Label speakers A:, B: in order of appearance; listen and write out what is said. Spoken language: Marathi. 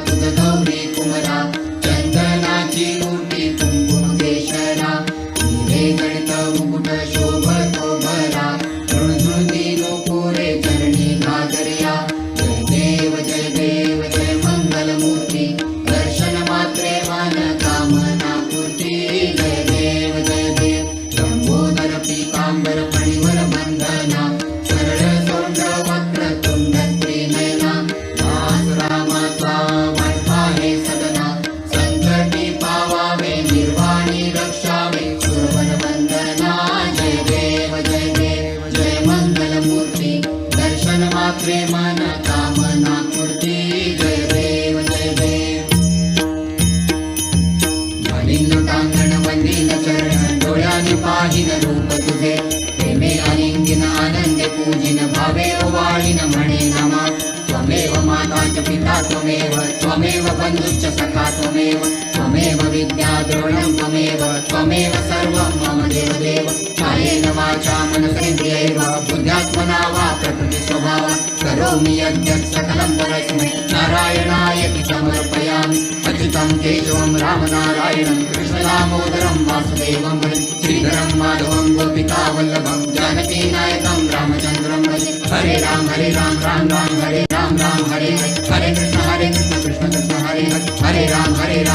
A: तुझ गौरी कुमरा चंदनाची मूर्ती कुंकुम केशरा हिरे गणित मुकुट शोभतो भरा झुणझुणी नोपुरे चरणी घागर्या जय देव जय मंगल मूर्ती दर्शन मात्रे मान कामना पूर्ती जय देव लंबोदर पीतांबर फणीवर बंधना सरळ सोंड वक्र तुंड त्रिनयना दास रामाचा वाटपा हे सदना संकटी पावावे निर्वाणी रक्षावे सुरवन वंदना जय देव जय मंगल मूर्ती दर्शन मात्रे मन कामना पूर्ती जय देव वडिल तांगण वंदीन चरण डोळ्याने पाहिन रूप तुझे प्रेमे आलिंगिन आनंदे पूजिन भावे ओवाळीन म्हणे नमा त्वमेव माता च पिता त्वमेव बंधुश्च सखा त्वमेव विद्या द्रोणं त्वमेव सर्वं मम देवदेव कायेन वाचा मनसेन्द्रियैव बुद्ध्यात्मना वा प्रकृति स्वभाव करोमि यद्यत् सकलं परस्मै नारायणाय समर्पयामि अच्युतं केशवं रामनारायणं कृष्णदामोदरं वासुदेवं भजे श्रीधरं माधवं गोपिकावल्लभं जानकीनायकं रामचन्द्रं भजे हरे राम राम राम हरे राम हरे हरे कृष्ण कृष्ण कृष्ण हरे हरे हरे राम